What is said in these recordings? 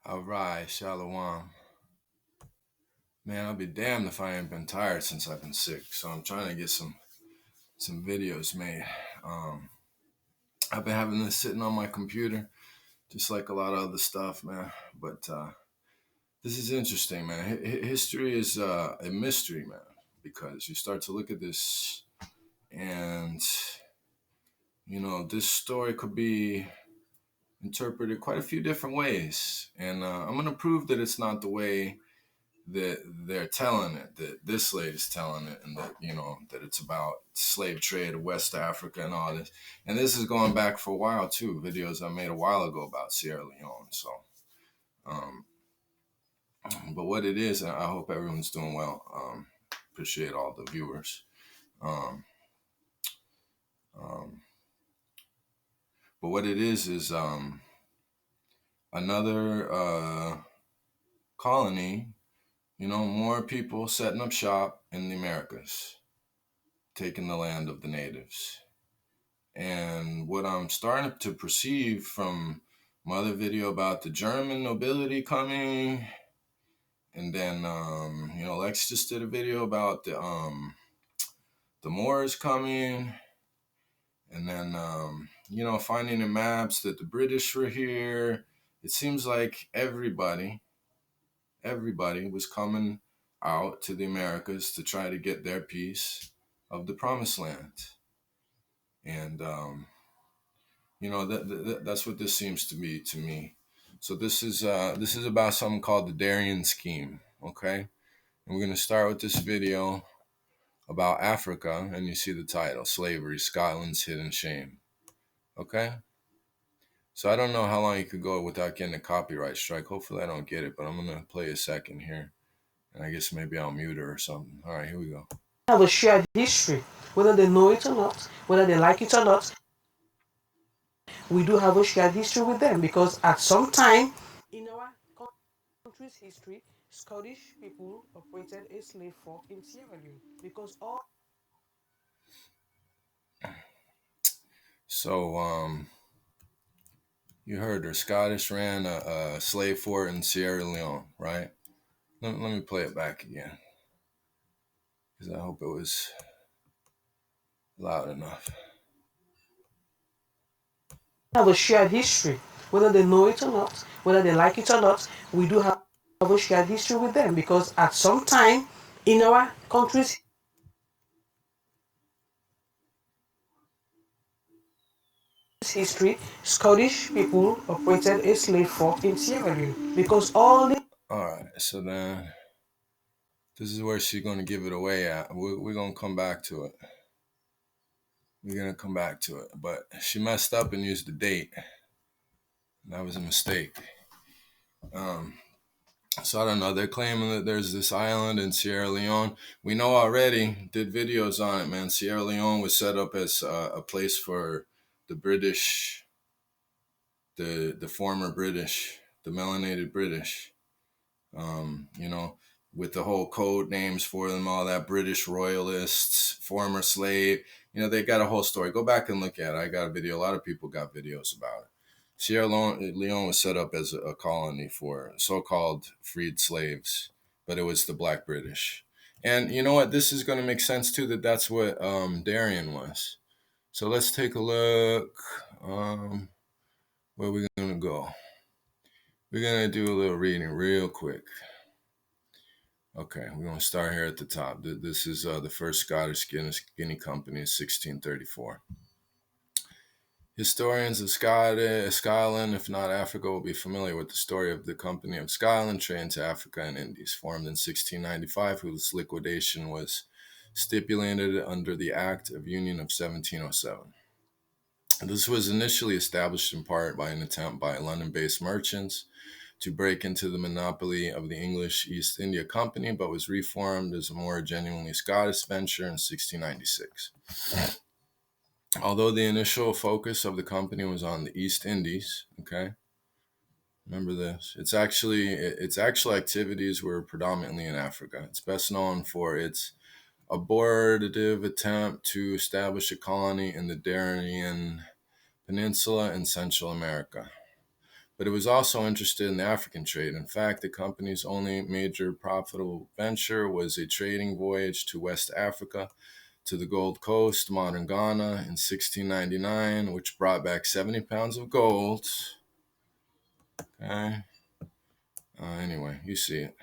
All right, Shalom. Man, I'll be damned if I ain't been tired since I've been sick. So I'm trying to get some videos made. Um, I've been having this sitting on my computer, just like a lot of other stuff, man. But this is interesting, man. History is a mystery, man, because you start to look at this, and this story could be interpreted quite a few different ways, and I'm gonna prove that it's not the way that they're telling it, that this lady's telling it, and that that it's about slave trade of West Africa and all this. And this is going back for a while too, videos I made a while ago about Sierra Leone. So um but what it is, and I hope everyone's doing well. Appreciate all the viewers. um, um but what it is another colony, more people setting up shop in the Americas, taking the land of the natives. And what I'm starting to perceive from my other video about the German nobility coming, and then Lex just did a video about the Moors coming, and then finding in maps that the British were here. It seems like everybody was coming out to the Americas to try to get their piece of the promised land. And that's what this seems to be to me. So this is about something called the Darien scheme. Okay, and we're gonna start with this video about Africa, and you see the title: Slavery, Scotland's Hidden Shame. Okay, so I don't know how long you could go without getting a copyright strike. Hopefully I don't get it, but I'm gonna play a second here, and I guess maybe I'll mute her or something. All right, here we go. Have a shared history, whether they know it or not, whether they like it or not. We do have a shared history with them because at some time in our country's history, Scottish people operated a slave fork in Sierra Leone because all So you heard her. Scottish ran a slave fort in Sierra Leone, right? Let me play it back again, because I hope it was loud enough. have a shared history, whether they know it or not, whether they like it or not. We do have a shared history with them because at some time in our country's history, Scottish people operated a slave fork in Sierra Leone because all the All right, so then this is where she's going to give it away at. We're going to come back to it. We're going to come back to it. But she messed up and used the date. That was a mistake. Um, so I don't know. They're claiming that there's this island in Sierra Leone. We know already, did videos on it, man. Sierra Leone was set up as a place for the British, the former British, the melanated British. With the whole code names for them, all that: British royalists, former slave. They got a whole story. Go back and look at it. I got a video. A lot of people got videos about it. Sierra Leone was set up as a colony for so-called freed slaves, but it was the Black British. And you know what? This is going to make sense too. That's what Darien was. So let's take a look. Where we going to go? We're going to do a little reading real quick. Okay, we're going to start here at the top. This is the first Scottish Guinea Company in 1634. Historians of Scotland, if not Africa, will be familiar with the story of the Company of Scotland trading to Africa and Indies. Formed in 1695, whose liquidation was stipulated under the Act of Union of 1707. This was initially established in part by an attempt by London-based merchants to break into the monopoly of the English East India Company, but was reformed as a more genuinely Scottish venture in 1696. Although the initial focus of the company was on the East Indies, okay, remember this, its actual activities were predominantly in Africa. It's best known for its abortive attempt to establish a colony in the Darien Peninsula in Central America. but it was also interested in the African trade. In fact, the company's only major profitable venture was a trading voyage to West Africa, to the Gold Coast, modern Ghana, in 1699, which brought back 70 pounds of gold. Okay. Anyway, you see it.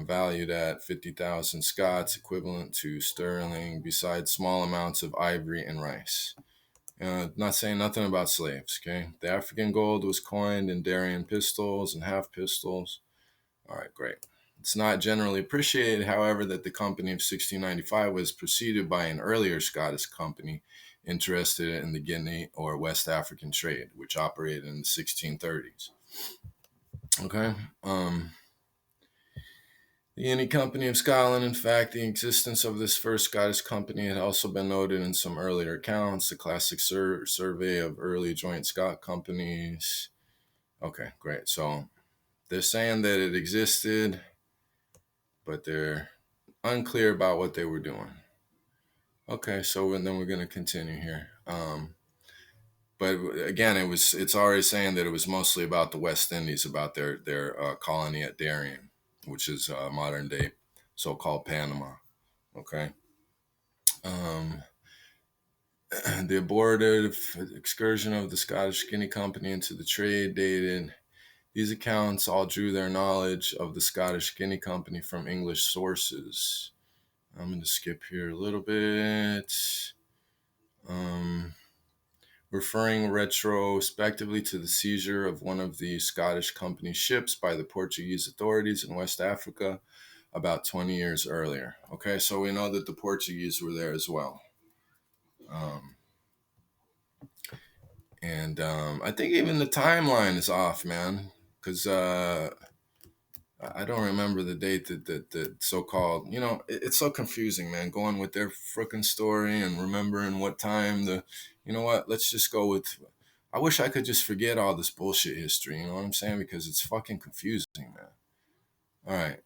Valued at 50,000 Scots, equivalent to sterling, besides small amounts of ivory and rice. Not saying nothing about slaves, okay? The African gold was coined in darien pistols and half pistols. All right, great. It's not generally appreciated, however, that the company of 1695 was preceded by an earlier Scottish company interested in the Guinea or West African trade, which operated in the 1630s. Okay. The Guinea Company of Scotland, in fact, the existence of this first Scottish company had also been noted in some earlier accounts, the classic survey of early joint Scot companies. Okay, great. So they're saying that it existed, but they're unclear about what they were doing. Okay, so and then we're going to continue here. But again, it's already saying that it was mostly about the West Indies, about their colony at Darien, which is modern day so-called Panama. Okay. Um, the abortive excursion of the Scottish Guinea Company into the trade dated. These accounts all drew their knowledge of the Scottish Guinea Company from English sources. I'm going to skip here a little bit. Um, Referring retrospectively to the seizure of one of the Scottish Company's ships by the Portuguese authorities in West Africa about 20 years earlier. Okay, so we know that the Portuguese were there as well. Um, and I think even the timeline is off, man, because I don't remember the date that so-called, it's so confusing, man, going with their freaking story and remembering what time you know what, let's just go with, I wish I could just forget all this bullshit history, you know what I'm saying? Because it's fucking confusing, man. All right.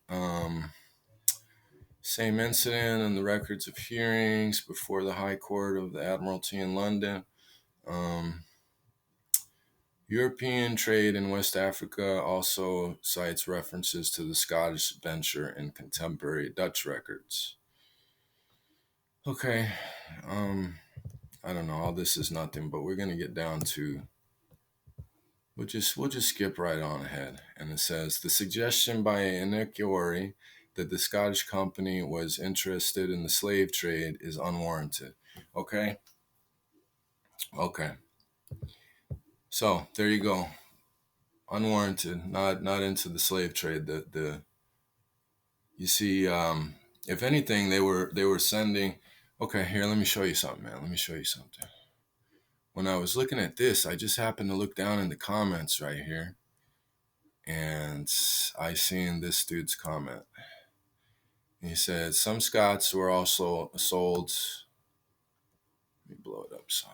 Same incident and the records of hearings before the High Court of the Admiralty in London. Um, European trade in West Africa also cites references to the Scottish venture in contemporary Dutch records. Okay, I don't know. All this is nothing, but we're gonna get down to. We'll just skip right on ahead, and it says the suggestion by Iniquiori that the Scottish company was interested in the slave trade is unwarranted. Okay, okay. So there you go. Unwarranted, not into the slave trade. The You see, if anything, they were sending. Okay, here, let me show you something, man. Let me show you something. When I was looking at this, I just happened to look down in the comments right here, and I seen this dude's comment. He said some Scots were also sold. Let me blow it up some.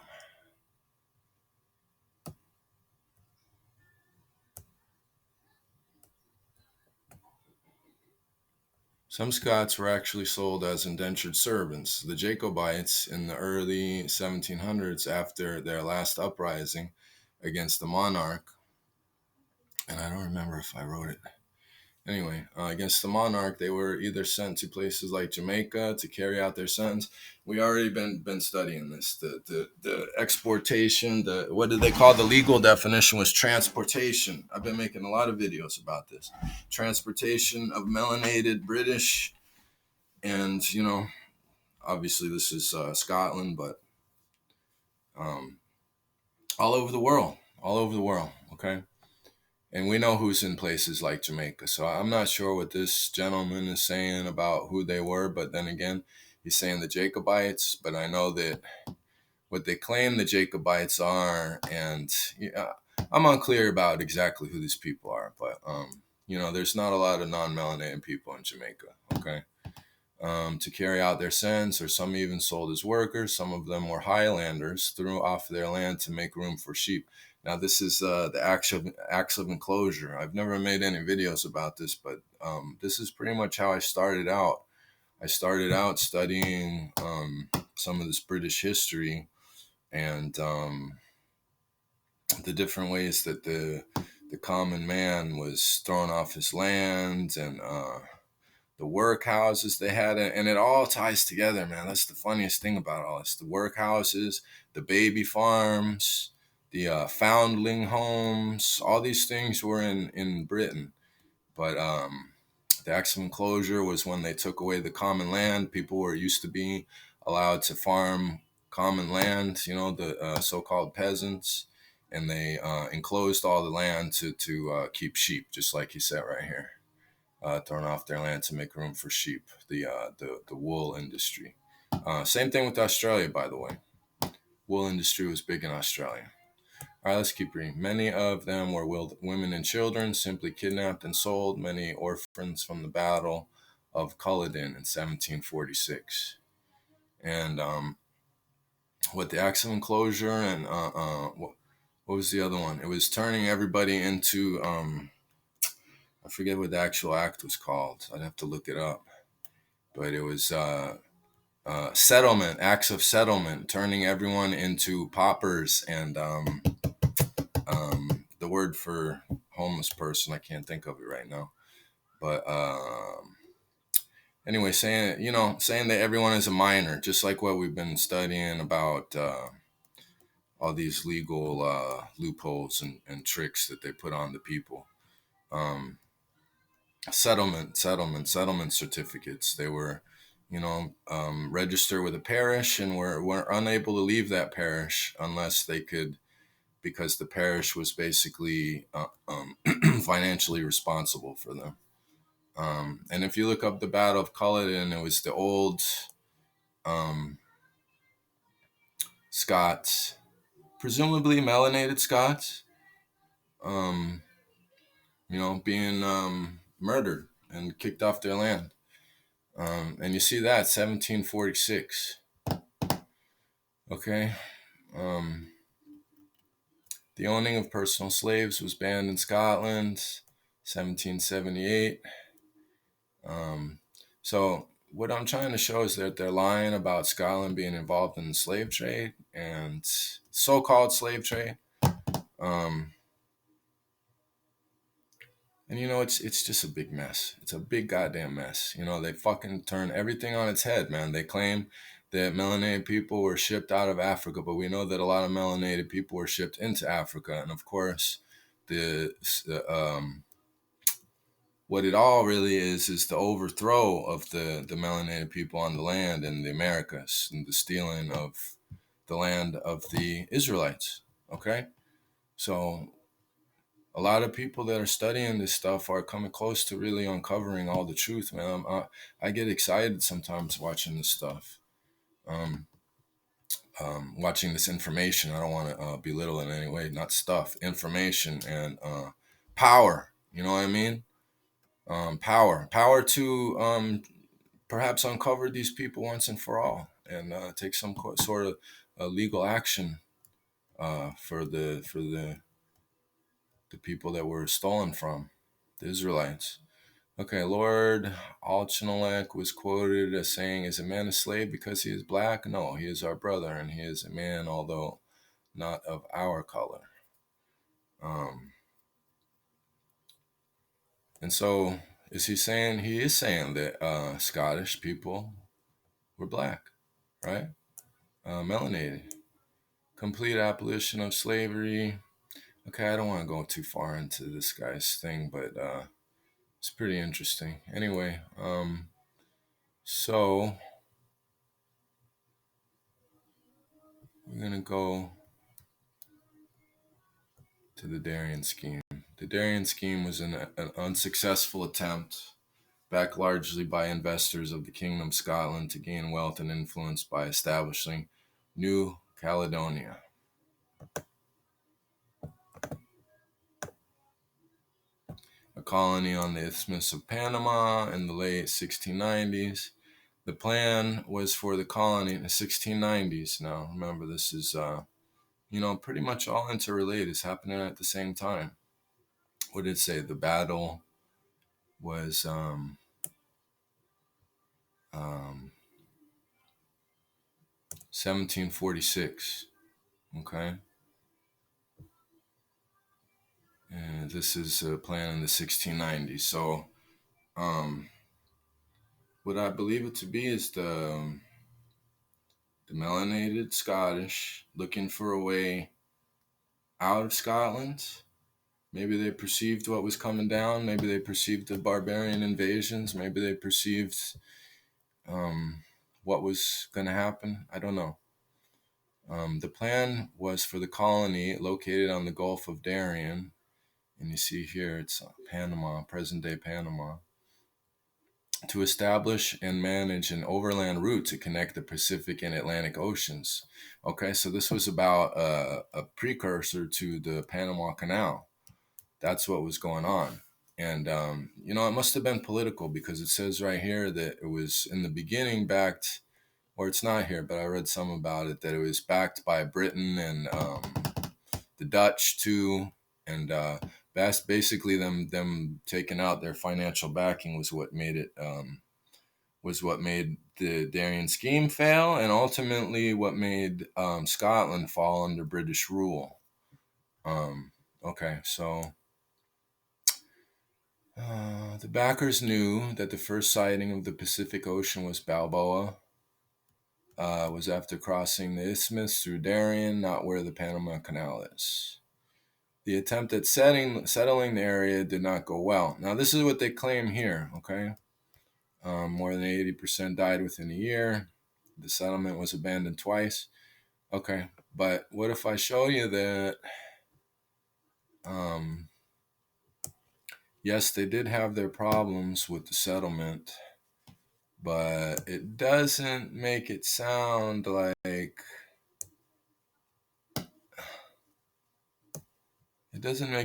Some Scots were actually sold as indentured servants. The Jacobites in the early 1700s, after their last uprising against the monarch, and I don't remember if I wrote it. Anyway, against the monarch, they were either sent to places like Jamaica to carry out their sentence. We already been studying this. The exportation, the what did they call the legal definition was transportation. I've been making a lot of videos about this. Transportation of melanated British, and obviously this is Scotland, but um, all over the world. Okay. And we know who's in places like Jamaica. So I'm not sure what this gentleman is saying about who they were, but then again, he's saying the Jacobites, but I know that what they claim the Jacobites are, and I'm unclear about exactly who these people are, but there's not a lot of non-melanated people in Jamaica, okay? To carry out their sentence, or some even sold as workers. Some of them were Highlanders, threw off their land to make room for sheep. Now, this is the acts of enclosure. I've never made any videos about this, but this is pretty much how I started out. I started out studying some of this British history, and the different ways that the common man was thrown off his land, and the workhouses they had, and it all ties together, man. That's the funniest thing about all this: the workhouses, the baby farms, the foundling homes. All these things were in Britain, but the Acts of Enclosure was when they took away the common land. People were used to being allowed to farm common land, the so-called peasants, and they enclosed all the land to keep sheep, just like you said right here, thrown off their land to make room for sheep, the wool industry. Same thing with Australia, by the way. Wool industry was big in Australia. All right, let's keep reading. Many of them were women and children, simply kidnapped and sold, many orphans from the Battle of Culloden in 1746. And with the Acts of Enclosure and what was the other one? It was turning everybody into, I forget what the actual act was called. I'd have to look it up. But it was settlement, acts of settlement, turning everyone into paupers, and the word for homeless person, I can't think of it right now. But anyway, saying that everyone is a minor, just like what we've been studying about all these legal loopholes and tricks that they put on the people. Um, settlement certificates. They were, register with a parish, and were unable to leave that parish unless they could, because the parish was basically financially responsible for them. And if you look up the Battle of Culloden, it was the old um, Scots, presumably melanated Scots, um, being murdered and kicked off their land. And you see that 1746. Okay. Um, the owning of personal slaves was banned in Scotland, 1778. So what I'm trying to show is that they're lying about Scotland being involved in the slave trade and so-called slave trade. Um, and it's just a big mess. It's a big goddamn mess. They fucking turn everything on its head, man. They claim that melanated people were shipped out of Africa, but we know that a lot of melanated people were shipped into Africa, and of course, the what it all really is the overthrow of the melanated people on the land in the Americas, and the stealing of the land of the Israelites. Okay, so a lot of people that are studying this stuff are coming close to really uncovering all the truth, man. I get excited sometimes watching this stuff, um, watching this information. I don't want to belittle it in any way, not stuff, information, and power. You know what I mean? Power to perhaps uncover these people once and for all, and take some sort of legal action for the people that were stolen from, the Israelites. Okay, Lord Alchinolek was quoted as saying, "Is a man a slave because he is black? No, he is our brother, and he is a man, although not of our color." Um, and so, is he saying? He is saying that Scottish people were black, right? Melanated. Complete abolition of slavery. Okay, I don't want to go too far into this guy's thing, but it's pretty interesting. Anyway, so we're gonna go to the Darien scheme. The Darien scheme was an unsuccessful attempt, backed largely by investors of the Kingdom of Scotland, to gain wealth and influence by establishing New Caledonia, a colony on the Isthmus of Panama in the late 1690s. The plan was for the colony in the 1690s. Now, remember, this is, pretty much all interrelated. It's happening at the same time. What did it say? The battle was um, 1746. Okay. this is a plan in the 1690s. So, um, what I believe it to be is the melanated Scottish looking for a way out of Scotland. Maybe they perceived what was coming down. Maybe they perceived the barbarian invasions. Maybe they perceived um, what was going to happen. I don't know. The plan was for the colony located on the Gulf of Darien, and you see here it's Panama, present day Panama, to establish and manage an overland route to connect the Pacific and Atlantic Oceans. Okay, so this was about a precursor to the Panama Canal. That's what was going on. And, it must have been political because it says right here that it was in the beginning backed, or it's not here, but I read some about it, that it was backed by Britain and the Dutch too. And basically them taking out their financial backing was what made the Darien scheme fail, and ultimately what made Scotland fall under British rule. Okay, so the backers knew that the first sighting of the Pacific Ocean was Balboa. Was after crossing the isthmus through Darien, not where the Panama Canal is. The attempt at settling the area did not go well. Now, this is what they claim here, okay? More than 80% died within a year. The settlement was abandoned twice. Okay, but what if I show you that, um, yes, they did have their problems with the settlement, but it doesn't make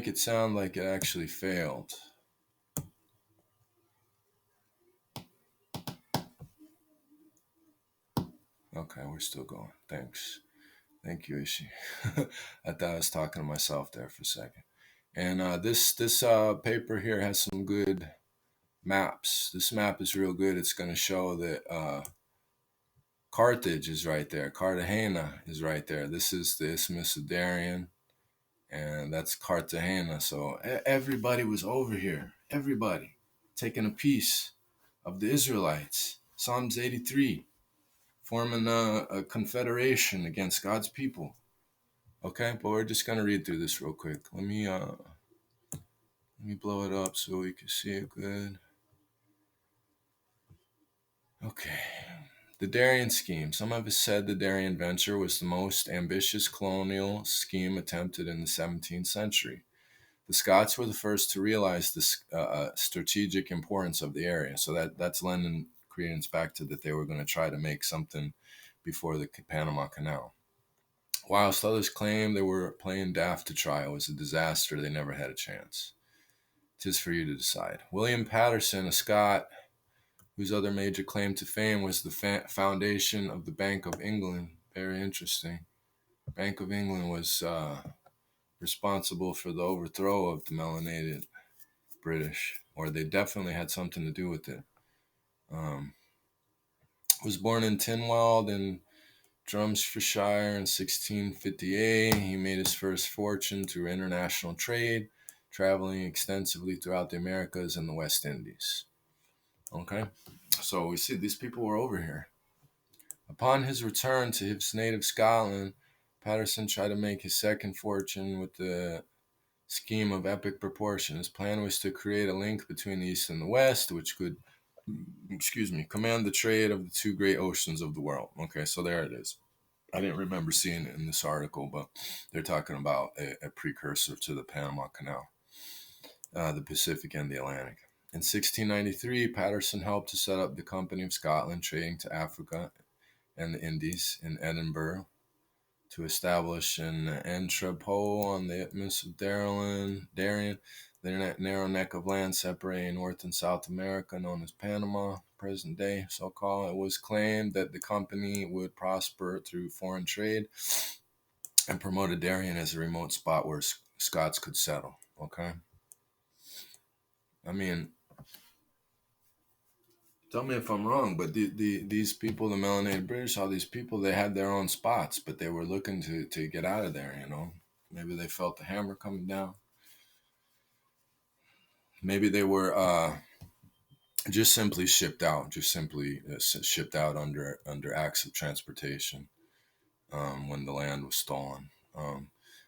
it sound like it actually failed. Okay, we're still going. Thanks. Thank you, Ishi. I thought I was talking to myself there for a second. And this paper here has some good maps. This map is real good. It's going to show that Carthage is right there. Cartagena is right there. This is the Isthmus of Darien, and that's Cartagena. So everybody was over here. Everybody taking a piece of the Israelites. Psalms 83, forming a confederation against God's people. Okay, but we're just gonna read through this real quick. Let me blow it up so we can see it good. Okay. The Darien scheme. Some have said the Darien venture was the most ambitious colonial scheme attempted in the 17th century. The Scots were the first to realize the strategic importance of the area. So that's lending credence back to that they were going to try to make something before the Panama Canal. Whilst others claimed they were playing daft to try, it was a disaster. They never had a chance. 'Tis for you to decide. William Patterson, a Scot, whose other major claim to fame was the foundation of the Bank of England. Very interesting. Bank of England was responsible for the overthrow of the melanated British, or they definitely had something to do with it. Um, was born in Tinwald in Drumsfordshire in 1658. He made his first fortune through international trade, traveling extensively throughout the Americas and the West Indies. Okay, so we see these people were over here. Upon his return to his native Scotland, Patterson tried to make his second fortune with the scheme of epic proportion. His plan was to create a link between the East and the West, which could, command the trade of the two great oceans of the world. Okay, so there it is. I didn't remember seeing it in this article, but they're talking about a precursor to the Panama Canal, the Pacific and the Atlantic. In 1693, Patterson helped to set up the Company of Scotland, trading to Africa and the Indies in Edinburgh, to establish an entrepot on the Isthmus of Darien, the narrow neck of land separating North and South America, known as Panama, present day so-called. It was claimed that the company would prosper through foreign trade and promoted Darien as a remote spot where Scots could settle. Okay, I mean, tell me if I'm wrong, but these people, the melanated British, all these people, they had their own spots, but they were looking to get out of there, Maybe they felt the hammer coming down. Maybe they were just simply shipped out, shipped out under acts of transportation when the land was stolen.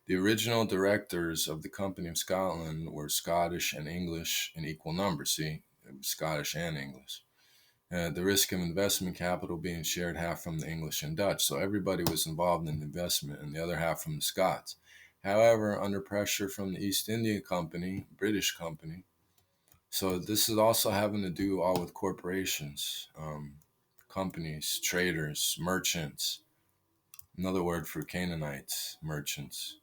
The original directors of the Company of Scotland were Scottish and English in equal numbers. See, it was Scottish and English. The risk of investment capital being shared half from the English and Dutch. So everybody was involved in the investment and the other half from the Scots. However, under pressure from the East India Company, British company, so this is also having to do all with corporations, companies, traders, merchants. Another word for Canaanites, merchants.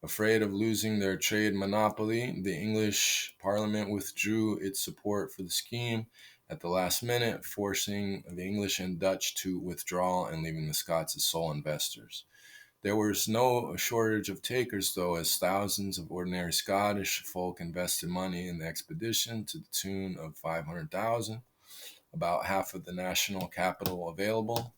Afraid of losing their trade monopoly, the English Parliament withdrew its support for the scheme at the last minute, forcing the English and Dutch to withdraw and leaving the Scots as sole investors. There was no shortage of takers, though, as thousands of ordinary Scottish folk invested money in the expedition to the tune of 500,000, about half of the national capital available.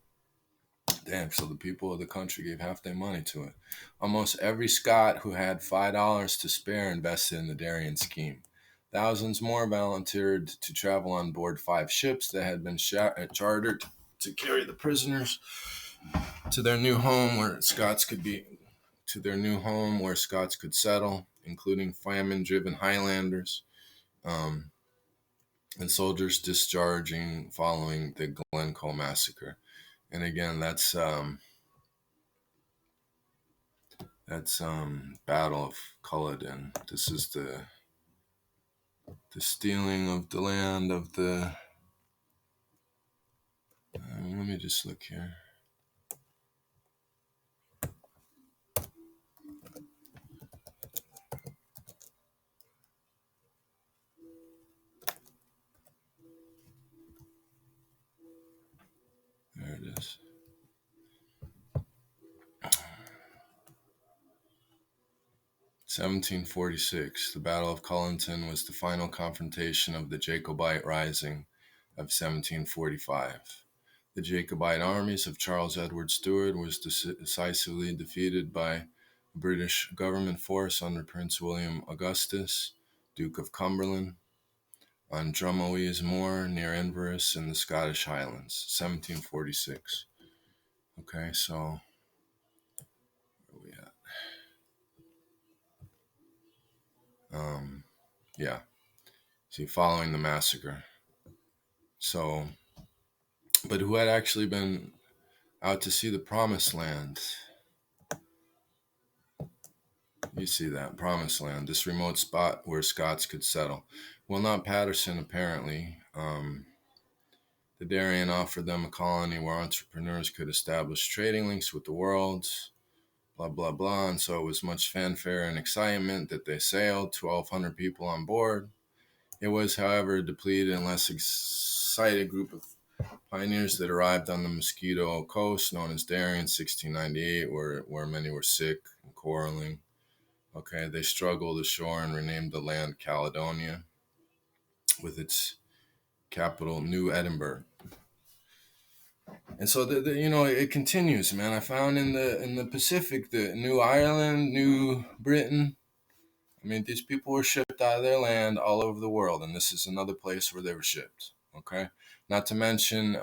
Damn, so the people of the country gave half their money to it. Almost every Scot who had $5 to spare invested in the Darien scheme. Thousands more volunteered to travel on board 5 ships that had been chartered to carry the prisoners to their new home where Scots could be to their new home where Scots could settle, including famine-driven Highlanders um, and soldiers discharging following the Glencoe massacre. And again, that's Battle of Culloden. This is the stealing of the land of the. Let me just look here. There it is. 1746. The Battle of Culloden was the final confrontation of the Jacobite Rising of 1745. The Jacobite armies of Charles Edward Stuart was decisively defeated by a British government force under Prince William Augustus, Duke of Cumberland, on Drummond's Moor near Inverness in the Scottish Highlands, 1746. Okay, so where are we at? Yeah. See, following the massacre. So, but who had actually been out to see the promised land? You see that promised land, this remote spot where Scots could settle. Well, not Patterson, apparently. The Darien offered them a colony where entrepreneurs could establish trading links with the world, blah, blah, blah. And so it was much fanfare and excitement that they sailed, 1,200 people on board. It was, however, a depleted and less excited group of pioneers that arrived on the Mosquito Coast, known as Darien, 1698, where many were sick and quarreling. Okay, they struggled ashore and renamed the land Caledonia, with its capital New Edinburgh. And so it continues, man. I found in the Pacific, the New Ireland, New Britain. I mean, these people were shipped out of their land all over the world, and this is another place where they were shipped. Okay, not to mention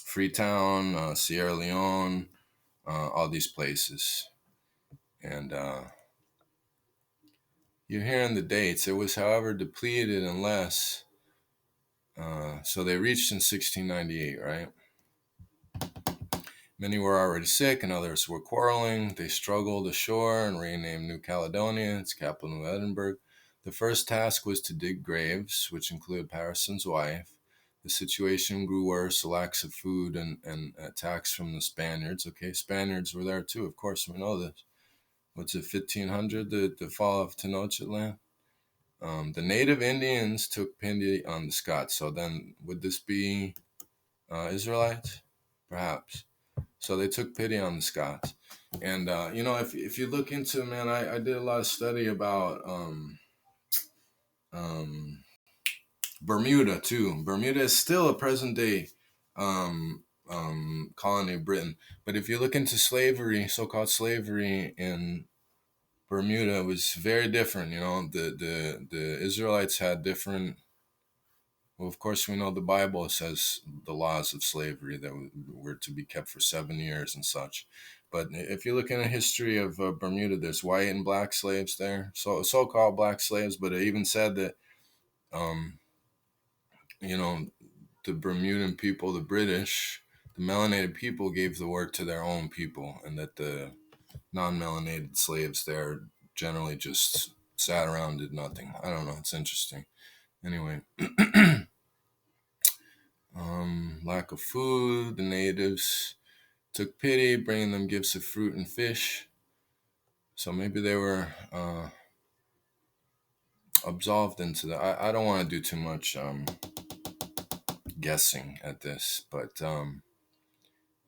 Freetown, Sierra Leone, all these places, and you're hearing the dates. It was, however, depleted unless. So they reached in 1698, right? Many were already sick and others were quarreling. They struggled ashore and renamed New Caledonia, its capital New Edinburgh. The first task was to dig graves, which included Patterson's wife. The situation grew worse, lacks of food and attacks from the Spaniards. Okay, Spaniards were there too, of course, we know this. What's it, 1500, the fall of Tenochtitlan? The native Indians took pity on the Scots. So then, would this be Israelites? Perhaps. So they took pity on the Scots. And, if you look into, man, I did a lot of study about um, Bermuda, too. Bermuda is still a present day colony of Britain. But if you look into slavery, so called slavery in Bermuda was very different. The Israelites had different. Well, of course, we know the Bible says the laws of slavery that were to be kept for 7 years and such. But if you look in the history of Bermuda, there's white and black slaves there, so-called black slaves. But it even said that, um, you know, the Bermudan people, the British, the melanated people gave the work to their own people, and that the non-melanated slaves there generally just sat around, did nothing. I don't know. It's interesting. Anyway, lack of food. The natives took pity, bringing them gifts of fruit and fish. So maybe they were absolved into the. I don't want to do too much guessing at this, but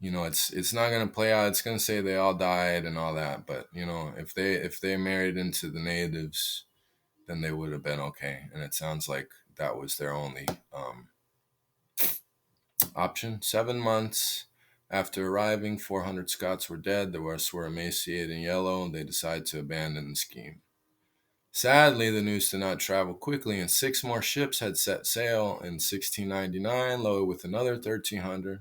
it's not gonna play out. It's gonna say they all died and all that, but if they married into the natives, then they would have been okay. And it sounds like that was their only option. 7 months after arriving, 400 Scots were dead. The rest were emaciated and yellow, and they decided to abandon the scheme. Sadly, the news did not travel quickly, and 6 more ships had set sail in 1699, loaded with another 1,300,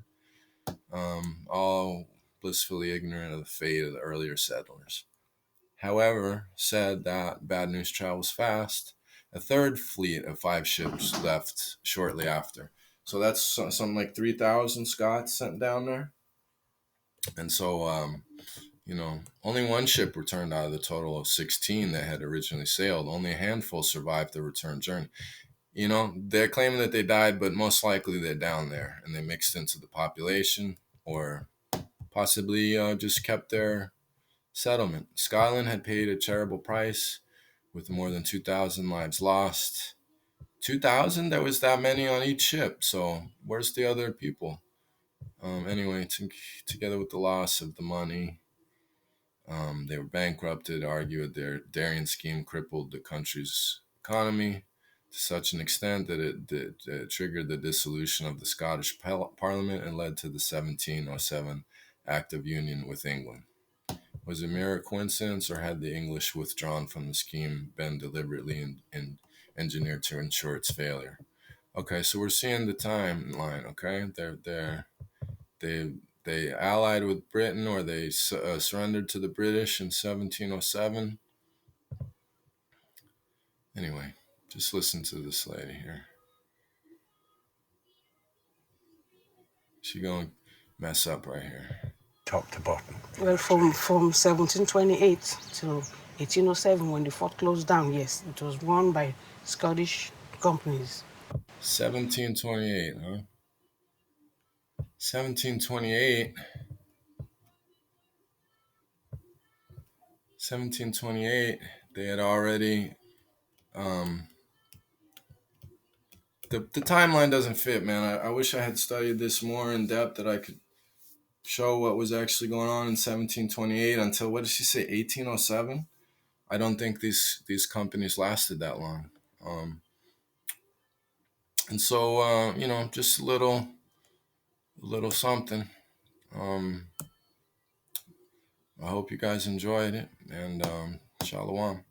all blissfully ignorant of the fate of the earlier settlers. However, said that bad news travels fast. A third fleet of 5 ships left shortly after. So that's something like 3,000 Scots sent down there. And so, only one ship returned out of the total of 16 that had originally sailed. Only a handful survived the return journey. They're claiming that they died, but most likely they're down there and they mixed into the population, or possibly just kept their settlement. Scotland had paid a terrible price with more than 2,000 lives lost. 2,000? There was that many on each ship. So where's the other people? Anyway, together with the loss of the money, they were bankrupted, argued their darien scheme crippled the country's economy to such an extent that it triggered the dissolution of the Scottish Parliament and led to the 1707 Act of Union with England. Was it mere coincidence, or had the English withdrawn from the scheme been deliberately engineered to ensure its failure? Okay, so we're seeing the timeline. Okay, they they allied with Britain, or they surrendered to the British in 1707. Anyway, just listen to this lady here. She gonna mess up right here. Top to bottom. Well, from 1728 to 1807, when the fort closed down, yes, it was run by Scottish companies. 1728, huh? 1728. 1728. They had already. The timeline doesn't fit, man. I wish I had studied this more in depth, that I could show what was actually going on in 1728 until, what did she say, 1807? I don't think these companies lasted that long. And so, just a little something. I hope you guys enjoyed it, and shalom.